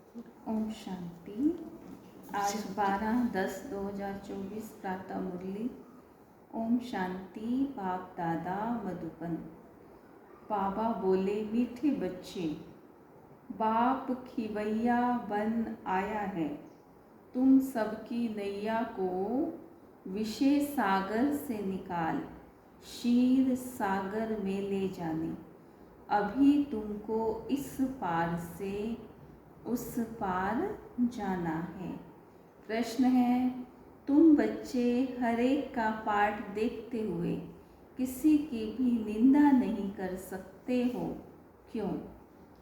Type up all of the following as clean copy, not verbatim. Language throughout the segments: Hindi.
ओम शांति। आज 12/10/2024 प्रातः मुरली। ओम शांति। बाप दादा मधुबन। बाबा बोले, मीठे बच्चे, बाप खिवैया बन आया है। तुम सबकी नैया को विषय सागर से निकाल क्षीर सागर में ले जाने। अभी तुमको इस पार से उस पार जाना है। प्रश्न है, तुम बच्चे हर एक का पाठ देखते हुए किसी की भी निंदा नहीं कर सकते हो, क्यों?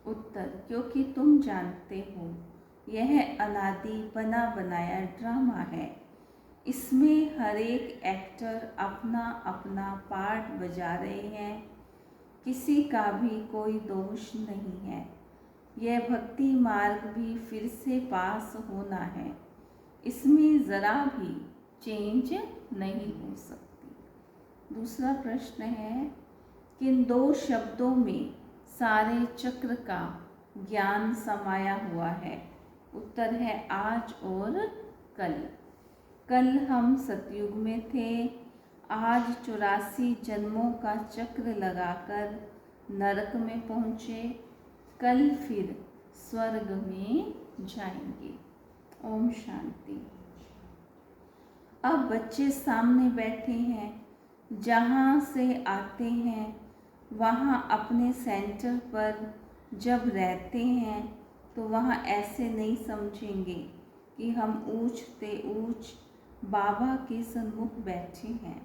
उत्तर, क्योंकि तुम जानते हो यह अनादि बना बनाया ड्रामा है। इसमें हर एक एक्टर अपना अपना पार्ट बजा रहे हैं, किसी का भी कोई दोष नहीं है। यह भक्ति मार्ग भी फिर से पास होना है, इसमें ज़रा भी चेंज नहीं हो सकती। दूसरा प्रश्न है, किन दो शब्दों में सारे चक्र का ज्ञान समाया हुआ है? उत्तर है, आज और कल। कल हम सतयुग में थे, आज 84 जन्मों का चक्र लगाकर नरक में पहुँचे, कल फिर स्वर्ग में जाएंगे। ओम शांति। अब बच्चे सामने बैठे हैं, जहाँ से आते हैं वहाँ अपने सेंटर पर जब रहते हैं तो वहाँ ऐसे नहीं समझेंगे कि हम ऊंच ते ऊंच बाबा के सन्मुख बैठे हैं।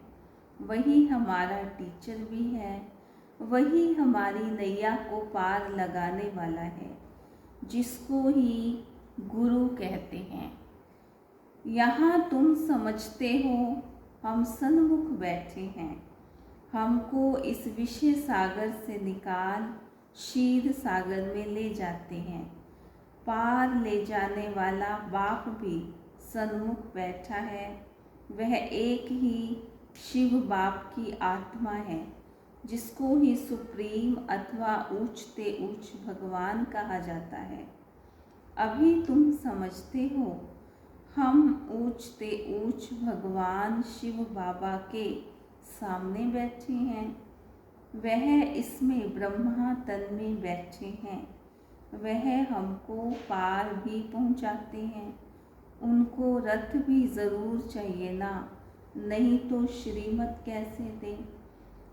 वही हमारा टीचर भी है, वही हमारी नैया को पार लगाने वाला है, जिसको ही गुरु कहते हैं। यहाँ तुम समझते हो हम सन्मुख बैठे हैं, हमको इस विषय सागर से निकाल क्षीर सागर में ले जाते हैं। पार ले जाने वाला बाप भी सन्मुख बैठा है, वह एक ही शिव बाप की आत्मा है, जिसको ही सुप्रीम अथवा ऊंचते ऊंच भगवान कहा जाता है। अभी तुम समझते हो हम ऊंचते ऊंच भगवान शिव बाबा के सामने बैठे हैं, वह इसमें ब्रह्मा तन में बैठे हैं, वह हमको पार भी पहुंचाते हैं। उनको रथ भी ज़रूर चाहिए ना, नहीं तो श्रीमत कैसे दें?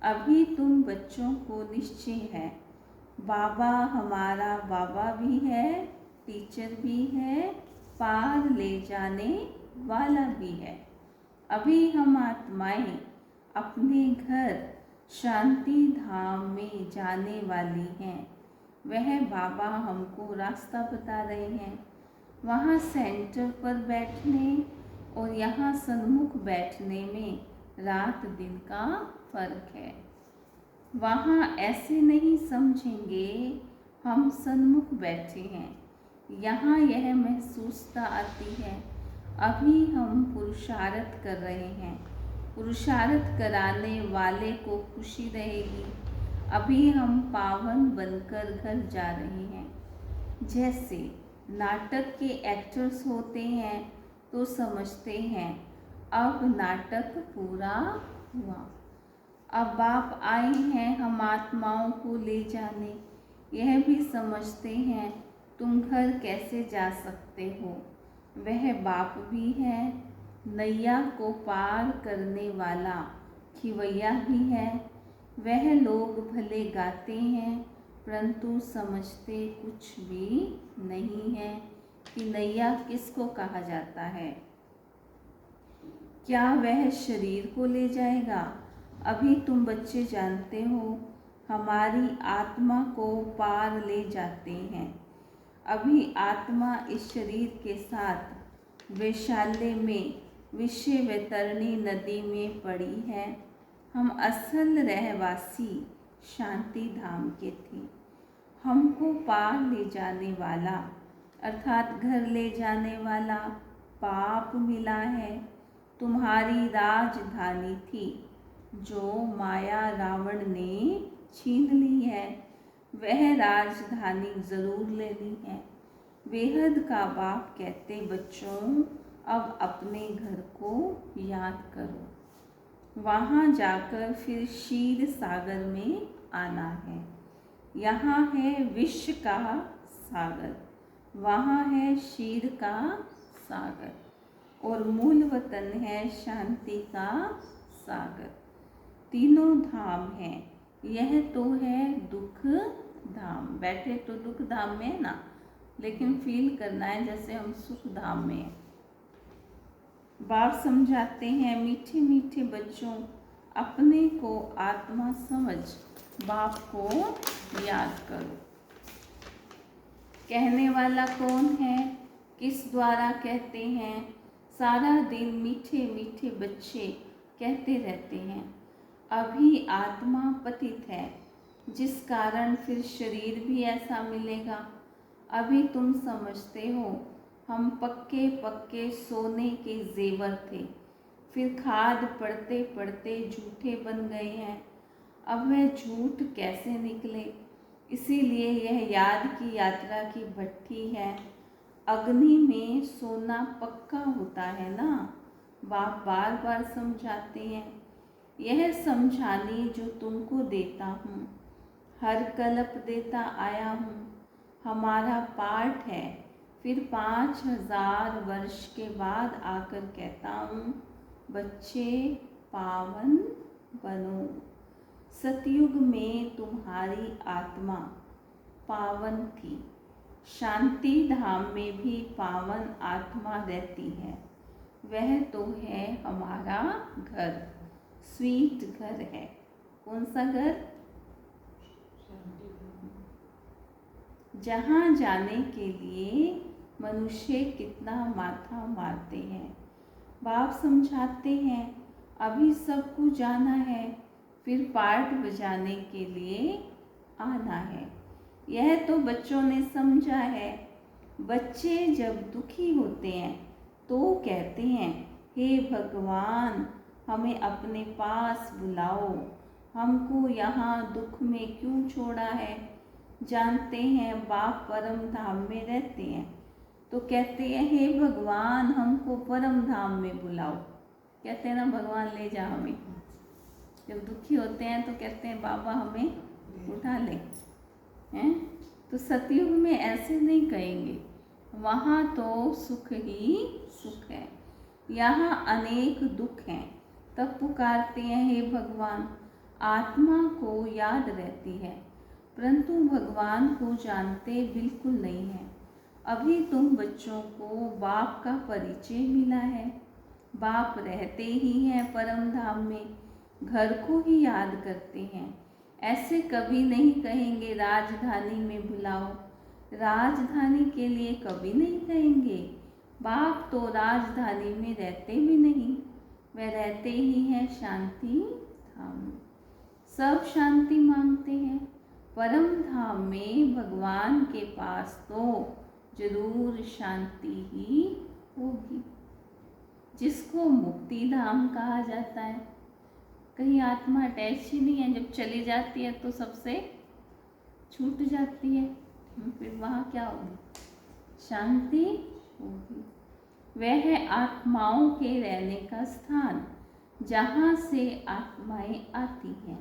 अभी तुम बच्चों को निश्चय है, बाबा हमारा बाबा भी है, टीचर भी है, पार ले जाने वाला भी है। अभी हम आत्माएं अपने घर शांति धाम में जाने वाली हैं, वह बाबा हमको रास्ता बता रहे हैं। वहाँ सेंटर पर बैठने और यहाँ सन्मुख बैठने में रात दिन का फर्क है। वहाँ ऐसे नहीं समझेंगे हम सन्मुख बैठे हैं, यहाँ यह महसूसता आती है अभी हम पुरुषार्थ कर रहे हैं, पुरुषार्थ कराने वाले को खुशी रहेगी। अभी हम पावन बनकर घर जा रहे हैं। जैसे नाटक के एक्टर्स होते हैं तो समझते हैं अब नाटक पूरा हुआ, अब बाप आए हैं हम आत्माओं को ले जाने। यह भी समझते हैं तुम घर कैसे जा सकते हो, वह बाप भी है, नैया को पार करने वाला खिवैया भी है। वह लोग भले गाते हैं परंतु समझते कुछ भी नहीं है कि नैया किसको कहा जाता है। क्या वह शरीर को ले जाएगा? अभी तुम बच्चे जानते हो हमारी आत्मा को पार ले जाते हैं। अभी आत्मा इस शरीर के साथ वैशाल्य में विषय वैतरणी नदी में पड़ी है। हम असल रहवासी शांति धाम के थे। हमको पार ले जाने वाला अर्थात घर ले जाने वाला पाप मिला है। तुम्हारी राजधानी थी जो माया रावण ने छीन ली है, वह राजधानी ज़रूर लेनी है। बेहद का बाप कहते बच्चों अब अपने घर को याद करो, वहाँ जाकर फिर क्षीर सागर में आना है। यहाँ है विश्व का सागर, वहाँ है क्षीर का सागर, और मूल वतन है शांति का सागर। तीनों धाम हैं, यह तो है दुख धाम। बैठे तो दुख धाम में है ना, लेकिन फील करना है जैसे हम सुख धाम में हैं। बाप समझाते हैं मीठे मीठे बच्चों, अपने को आत्मा समझ बाप को याद करो। कहने वाला कौन है, किस द्वारा कहते हैं? सारा दिन मीठे मीठे बच्चे कहते रहते हैं अभी आत्मा पतित है, जिस कारण फिर शरीर भी ऐसा मिलेगा। अभी तुम समझते हो हम पक्के पक्के सोने के जेवर थे, फिर खाद पड़ते पड़ते झूठे बन गए हैं। अब वह झूठ कैसे निकले, इसीलिए यह याद की यात्रा की भट्ठी है। अग्नि में सोना पक्का होता है ना, बाप बार बार समझाते हैं। यह समझानी जो तुमको देता हूँ, हर कल्प देता आया हूँ, हमारा पाठ है। फिर 5000 वर्ष के बाद आकर कहता हूँ बच्चे पावन बनो। सतयुग में तुम्हारी आत्मा पावन थी, शांति धाम में भी पावन आत्मा रहती है। वह तो है हमारा घर, स्वीट घर है। कौन सा घर? जहाँ जाने के लिए मनुष्य कितना माथा मारते हैं। बाप समझाते हैं अभी सबको जाना है, फिर पार्ट बजाने के लिए आना है। यह तो बच्चों ने समझा है। बच्चे जब दुखी होते हैं तो कहते हैं हे भगवान हमें अपने पास बुलाओ, हमको यहाँ दुख में क्यों छोड़ा है। जानते हैं बाप परम धाम में रहते हैं तो कहते हैं हे भगवान हमको परम धाम में बुलाओ। कहते हैं ना भगवान ले जा हमें। जब दुखी होते हैं तो कहते हैं बाबा हमें उठा ले, हैं? तो सतयुग में ऐसे नहीं कहेंगे, वहाँ तो सुख ही सुख है, यहाँ अनेक दुख हैं। तब पुकारते हैं हे भगवान। आत्मा को याद रहती है, परंतु भगवान को जानते बिल्कुल नहीं है। अभी तुम बच्चों को बाप का परिचय मिला है। बाप रहते ही हैं परम धाम में, घर को ही याद करते हैं। ऐसे कभी नहीं कहेंगे राजधानी में बुलाओ, राजधानी के लिए कभी नहीं कहेंगे। बाप तो राजधानी में रहते भी नहीं, वह रहते ही हैं शांति धाम। सब शांति मांगते हैं। परम धाम में भगवान के पास तो जरूर शांति ही होगी, जिसको मुक्ति धाम कहा जाता है। कहीं आत्मा अटैच ही नहीं है, जब चली जाती है तो सबसे छूट जाती है, फिर वहाँ क्या होगी? शांति होगी। वह है आत्माओं के रहने का स्थान, जहाँ से आत्माएं आती हैं।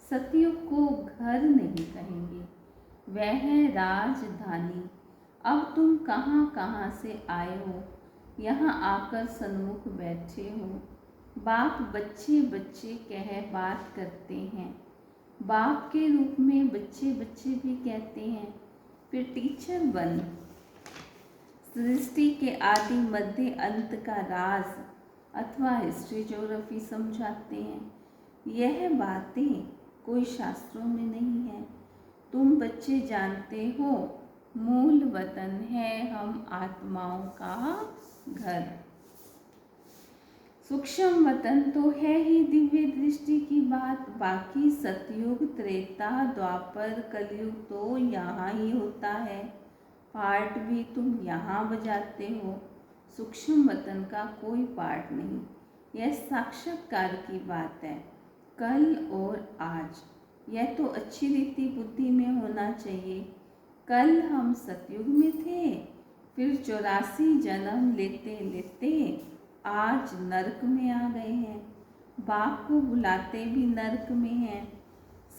सतयुग को घर नहीं कहेंगे, वह है राजधानी। अब तुम कहाँ कहाँ से आए हो, यहाँ आकर सन्मुख बैठे हो। बाप बच्चे बच्चे कह बात करते हैं, बाप के रूप में बच्चे बच्चे भी कहते हैं। फिर टीचर बन सृष्टि के आदि मध्य अंत का राज अथवा हिस्ट्री ज्योग्राफी समझाते हैं। यह बातें कोई शास्त्रों में नहीं है। तुम बच्चे जानते हो मूल वतन है हम आत्माओं का घर। सूक्ष्म वतन तो है ही दिव्य दृष्टि की बात। बाकी सतयुग त्रेता द्वापर कलयुग तो यहाँ ही होता है। पार्ट भी तुम यहाँ बजाते हो, सूक्ष्म वतन का कोई पार्ट नहीं। यह साक्षात्कार की बात है, कल और आज। यह तो अच्छी रीति बुद्धि में होना चाहिए। कल हम सतयुग में थे फिर 84 जन्म लेते लेते आज नरक में आ गए हैं। बाप को बुलाते भी नरक में हैं।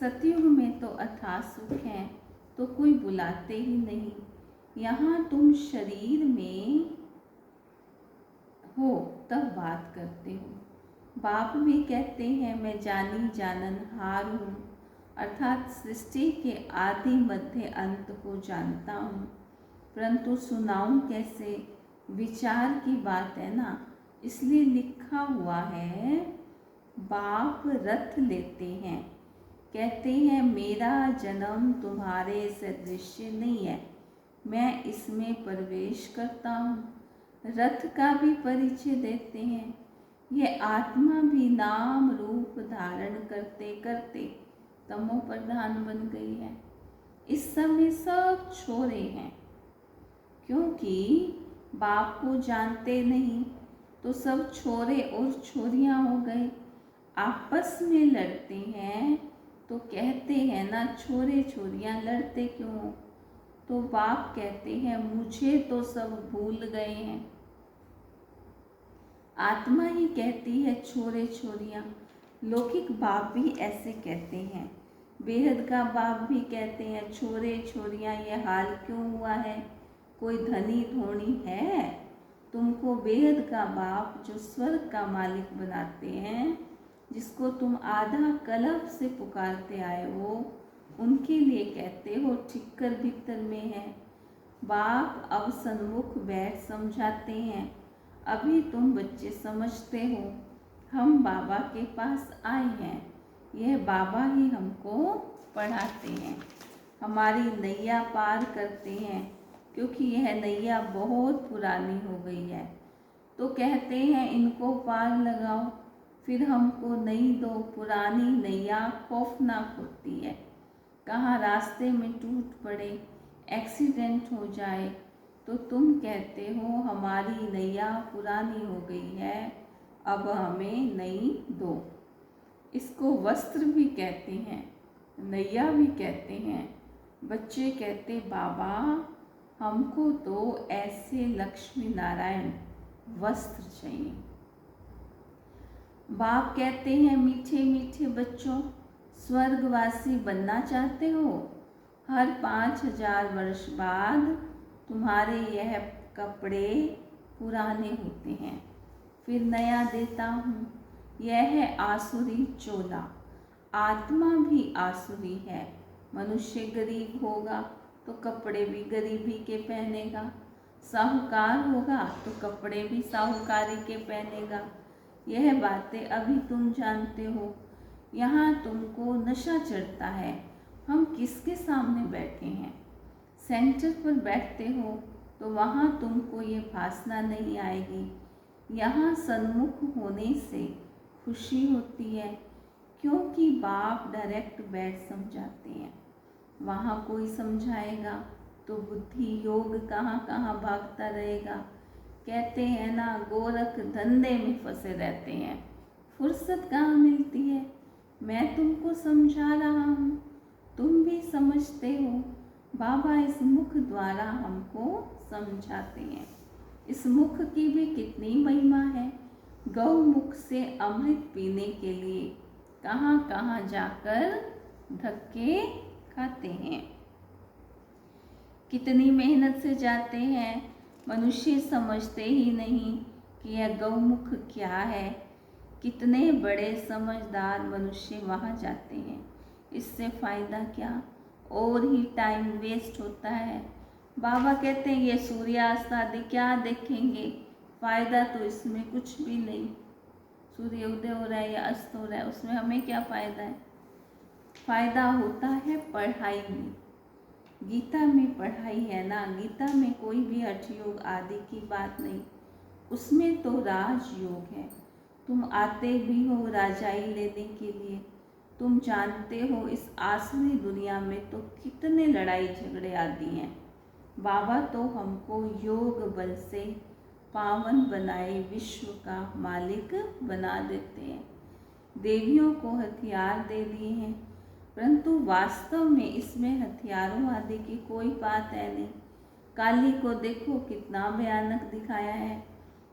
सतयुग में तो अथाह सुख है, तो कोई बुलाते ही नहीं। यहाँ तुम शरीर में हो तब बात करते हो। बाप भी कहते हैं मैं जानी जाननहार हूँ, अर्थात सृष्टि के आदि मध्य अंत को जानता हूँ, परंतु सुनाऊँ कैसे, विचार की बात है ना। इसलिए लिखा हुआ है बाप रथ लेते हैं, कहते हैं मेरा जन्म तुम्हारे सदृश्य नहीं है, मैं इसमें प्रवेश करता हूँ। रथ का भी परिचय देते हैं। यह आत्मा भी नाम रूप धारण करते करते तमो प्रधान बन गई है। इस समय सब छोरे हैं, क्योंकि बाप को जानते नहीं तो सब छोरे और छोरियां हो गए। आपस में लड़ते हैं तो कहते हैं ना छोरे छोरियां लड़ते क्यों हो? तो बाप कहते हैं मुझे तो सब भूल गए हैं। आत्मा ही कहती है छोरे छोरियां। लौकिक बाप भी ऐसे कहते हैं। बेहद का बाप भी कहते हैं छोरे छोरियां ये हाल क्यों हुआ है, कोई धनी धोनी है? तुमको बेहद का बाप जो स्वर्ग का मालिक बनाते हैं, जिसको तुम आधा कल्प से पुकारते आए हो, उनके लिए कहते हो ठिक्कर भीतर में है। बाप अब सन्मुख बैठ समझाते हैं। अभी तुम बच्चे समझते हो हम बाबा के पास आए हैं, यह बाबा ही हमको पढ़ाते हैं, हमारी नैया पार करते हैं, क्योंकि यह नैया बहुत पुरानी हो गई है। तो कहते हैं इनको पार लगाओ, फिर हमको नई दो। पुरानी नैया खौफनाक होती है, कहाँ रास्ते में टूट पड़े, एक्सीडेंट हो जाए, तो तुम कहते हो हमारी नैया पुरानी हो गई है, अब हमें नई दो। इसको वस्त्र भी कहते हैं, नैया भी कहते हैं। बच्चे कहते बाबा हमको तो ऐसे लक्ष्मी नारायण वस्त्र चाहिए। बाप कहते हैं मीठे मीठे बच्चों, स्वर्गवासी बनना चाहते हो? हर 5000 वर्ष बाद तुम्हारे यह कपड़े पुराने होते हैं, फिर नया देता हूँ। यह है आसुरी चोला। आत्मा भी आसुरी है। मनुष्य गरीब होगा तो कपड़े भी गरीबी के पहनेगा, साहूकार होगा तो कपड़े भी साहूकारी के पहनेगा। यह बातें अभी तुम जानते हो। यहाँ तुमको नशा चढ़ता है, हम किसके सामने बैठे हैं। सेंटर पर बैठते हो तो वहाँ तुमको ये भासना नहीं आएगी। यहाँ सन्मुख होने से खुशी होती है, क्योंकि बाप डायरेक्ट बैठ समझाते हैं। वहाँ कोई समझाएगा तो बुद्धि योग कहाँ कहाँ भागता रहेगा। कहते हैं ना गोरख धंधे में फंसे रहते हैं, फुर्सत कहाँ मिलती है। मैं तुमको समझा रहा हूँ, तुम भी समझते हो। बाबा इस मुख द्वारा हमको समझाते हैं। इस मुख की भी कितनी महिमा है। गौमुख से अमृत पीने के लिए कहाँ कहाँ जाकर धक्के खाते हैं, कितनी मेहनत से जाते हैं। मनुष्य समझते ही नहीं कि यह गौमुख क्या है। कितने बड़े समझदार मनुष्य वहाँ जाते हैं, इससे फ़ायदा क्या, और ही टाइम वेस्ट होता है। बाबा कहते हैं ये सूर्यास्त आदि क्या देखेंगे, फ़ायदा तो इसमें कुछ भी नहीं। सूर्य उदय हो रहा है या अस्त हो रहा है, उसमें हमें क्या फ़ायदा है। फ़ायदा होता है पढ़ाई में। गीता में पढ़ाई है ना, गीता में कोई भी हठ योग आदि की बात नहीं, उसमें तो राजयोग है। तुम आते भी हो राजाई लेने के लिए। तुम जानते हो इस आसुरी दुनिया में तो कितने लड़ाई झगड़े आदि हैं। बाबा तो हमको योग बल से पावन बनाए विश्व का मालिक बना देते हैं। देवियों को हथियार दे दिए हैं, परंतु वास्तव में इसमें हथियारों आदि की कोई बात है नहीं। काली को देखो कितना भयानक दिखाया है।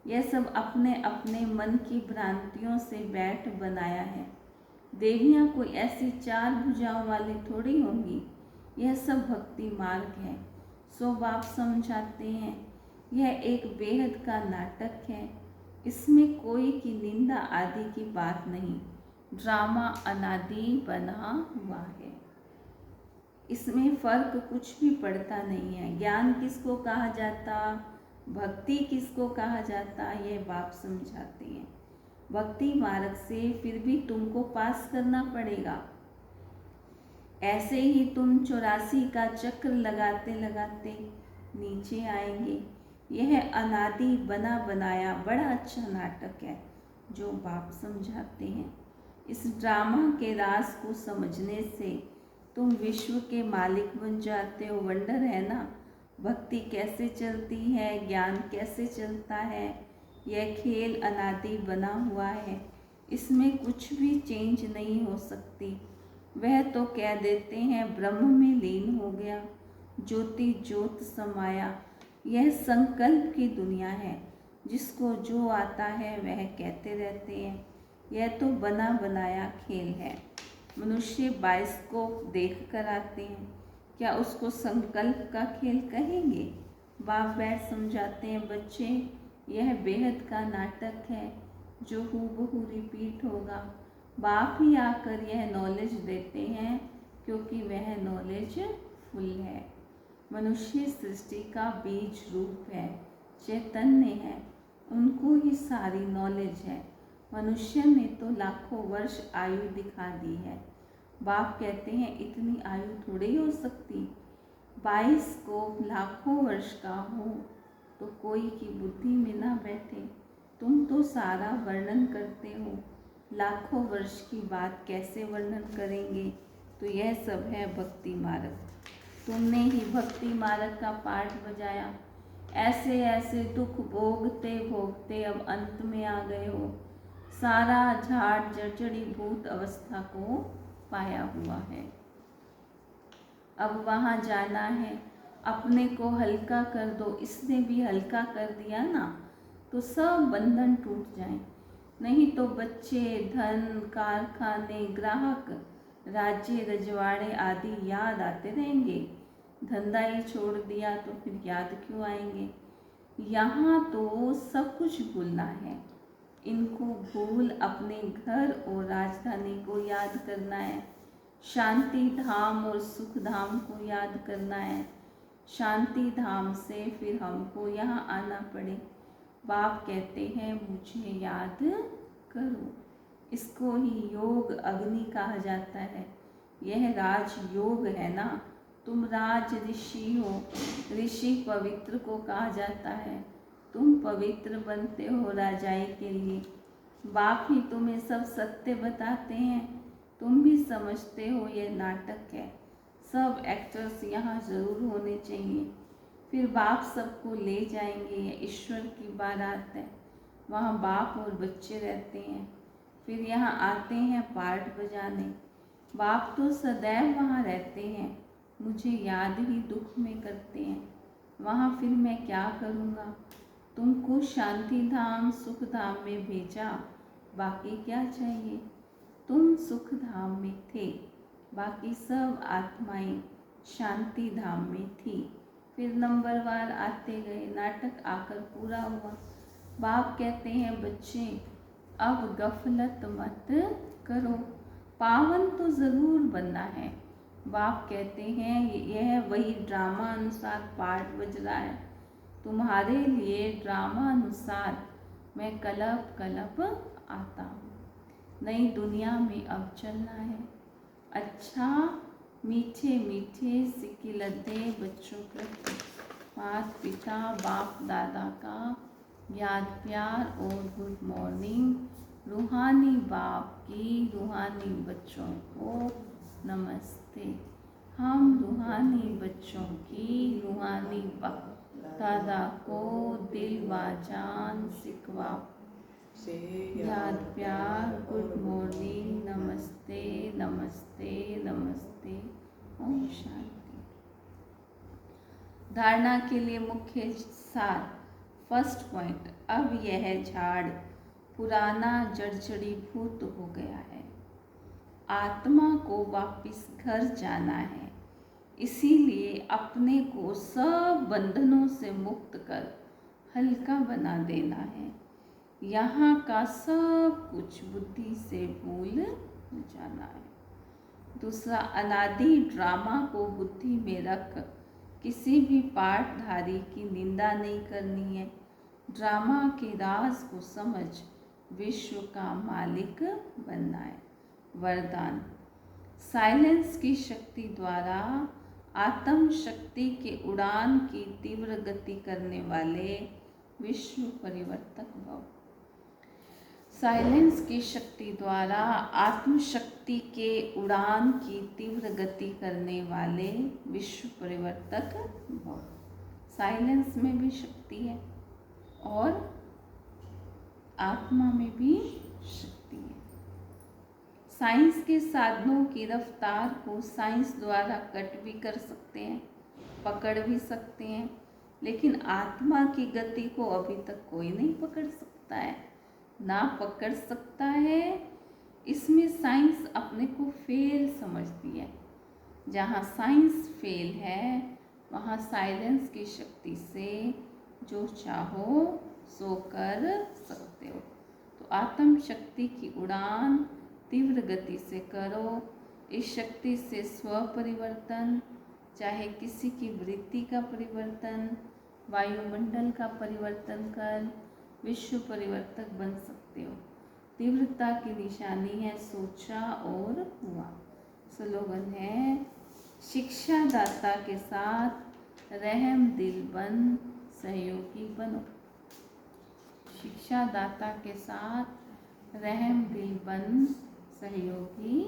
यह सब अपने अपने मन की भ्रांतियों से बैठ बनाया है। देवियाँ कोई ऐसी 4 भुजाओं वाली थोड़ी होंगी। यह सब भक्ति मार्ग है। सो बाप समझाते हैं यह एक बेहद का नाटक है। इसमें कोई की निंदा आदि की बात नहीं। ड्रामा अनादि बना हुआ है। इसमें फर्क कुछ भी पड़ता नहीं है। ज्ञान किसको कहा जाता, भक्ति किसको कहा जाता, यह बाप समझाते हैं। भक्ति मार्ग से फिर भी तुमको पास करना पड़ेगा। ऐसे ही तुम 84 का चक्र लगाते लगाते नीचे आएंगे। यह अनादि बना बनाया बड़ा अच्छा नाटक है जो बाप समझाते हैं। इस ड्रामा के राज को समझने से तुम विश्व के मालिक बन जाते हो। वंडर है ना, भक्ति कैसे चलती है, ज्ञान कैसे चलता है। यह खेल अनादि बना हुआ है। इसमें कुछ भी चेंज नहीं हो सकती। वह तो कह देते हैं ब्रह्म में लीन हो गया, ज्योति ज्योत समाया। यह संकल्प की दुनिया है। जिसको जो आता है वह कहते रहते हैं। यह तो बना बनाया खेल है। मनुष्य बाइस्कोप देख कर आते हैं, क्या उसको संकल्प का खेल कहेंगे। बाप बैठ समझाते हैं बच्चे यह बेहद का नाटक है जो हूबहू रिपीट होगा। बाप ही आकर यह नॉलेज देते हैं क्योंकि वह नॉलेज फुल है। मनुष्य सृष्टि का बीज रूप है, चैतन्य है, उनको ही सारी नॉलेज है। मनुष्य ने तो लाखों वर्ष आयु दिखा दी है। बाप कहते हैं इतनी आयु थोड़ी हो सकती। 22 को लाखों वर्ष का हो तो कोई की बुद्धि में ना बैठे। तुम तो सारा वर्णन करते हो, लाखों वर्ष की बात कैसे वर्णन करेंगे। तो यह सब है भक्ति मार्ग। तुमने ही भक्ति मार्ग का पाठ बजाया। ऐसे ऐसे दुख भोगते भोगते अब अंत में आ गए हो। सारा झाड़ जर्जरी भूत अवस्था को पाया हुआ है। अब वहाँ जाना है। अपने को हल्का कर दो। इसने भी हल्का कर दिया ना तो सब बंधन टूट जाए। नहीं तो बच्चे, धन, कारखाने, ग्राहक, राज्य, रजवाड़े आदि याद आते रहेंगे। धंधा ही छोड़ दिया तो फिर याद क्यों आएंगे। यहाँ तो सब कुछ भूलना है। इनको भूल अपने घर और राजधानी को याद करना है। शांति धाम और सुख धाम को याद करना है। शांति धाम से फिर हमको यहाँ आना पड़े। बाप कहते हैं मुझे याद करो। इसको ही योग अग्नि कहा जाता है। यह राज योग है ना। तुम राज ऋषि हो। ऋषि पवित्र को कहा जाता है। तुम पवित्र बनते हो राजाई के लिए। बाप ही तुम्हें सब सत्य बताते हैं। तुम भी समझते हो यह नाटक है। सब एक्टर्स यहाँ ज़रूर होने चाहिए। फिर बाप सबको ले जाएंगे। यह ईश्वर की बारात है। वहाँ बाप और बच्चे रहते हैं। फिर यहाँ आते हैं पार्ट बजाने। बाप तो सदैव वहाँ रहते हैं। मुझे याद ही दुख में करते हैं। वहाँ फिर मैं क्या करूँगा। तुमको शांति धाम सुख धाम में भेजा, बाकी क्या चाहिए। तुम सुख धाम में थे, बाकी सब आत्माएं शांति धाम में थी। फिर नंबरवार आते गए। नाटक आकर पूरा हुआ। बाप कहते हैं बच्चे अब गफलत मत करो। पावन तो ज़रूर बनना है। बाप कहते हैं यह वही ड्रामा अनुसार पाठ बज रहा है। तुम्हारे लिए ड्रामा अनुसार मैं कलप कलप आता हूँ। नई दुनिया में अब चलना है। अच्छा मीठे मीठे सिकिलते बच्चों प्रति माता पिता बाप दादा का याद प्यार और गुड मॉर्निंग। रूहानी बाप की रूहानी बच्चों को नमस्ते। हम रूहानी बच्चों की रूहानी बाप दादा को दिल व जान सिकवा से याद प्यार गुड मॉर्निंग नमस्ते नमस्ते नमस्ते। ओम शांति। धारणा के लिए मुख्य सार। फर्स्ट पॉइंट, अब यह झाड़ पुराना जर्जरीभूत हो गया है। आत्मा को वापस घर जाना है, इसीलिए अपने को सब बंधनों से मुक्त कर हल्का बना देना है। यहाँ का सब कुछ बुद्धि से भूल जाना है। दूसरा, अनादि ड्रामा को बुद्धि में रख किसी भी पाठधारी की निंदा नहीं करनी है। ड्रामा के राज को समझ विश्व का मालिक बनना है। वरदान, साइलेंस की शक्ति द्वारा आत्म शक्ति के उड़ान की तीव्र गति करने वाले विश्व परिवर्तक भव। साइलेंस की शक्ति द्वारा आत्म शक्ति के उड़ान की तीव्र गति करने वाले विश्व परिवर्तक भव। साइलेंस में भी शक्ति है और आत्मा में भी शक्ति है। साइंस के साधनों की रफ्तार को साइंस द्वारा कट भी कर सकते हैं, पकड़ भी सकते हैं, लेकिन आत्मा की गति को अभी तक कोई नहीं पकड़ सकता है, ना पकड़ सकता है। इसमें साइंस अपने को फेल समझती है। जहाँ साइंस फेल है वहाँ साइलेंस की शक्ति से जो चाहो सो कर सकते हो। तो आत्म शक्ति की उड़ान तीव्र गति से करो। इस शक्ति से स्व परिवर्तन, चाहे किसी की वृत्ति का परिवर्तन, वायुमंडल का परिवर्तन कर विश्व परिवर्तक बन सकते हो। तीव्रता की निशानी है सोचा और हुआ। स्लोगन है, शिक्षा दाता के साथ रहम दिल बन सहयोगी बनो। शिक्षा दाता के साथ रहम दिल बन सहयोगी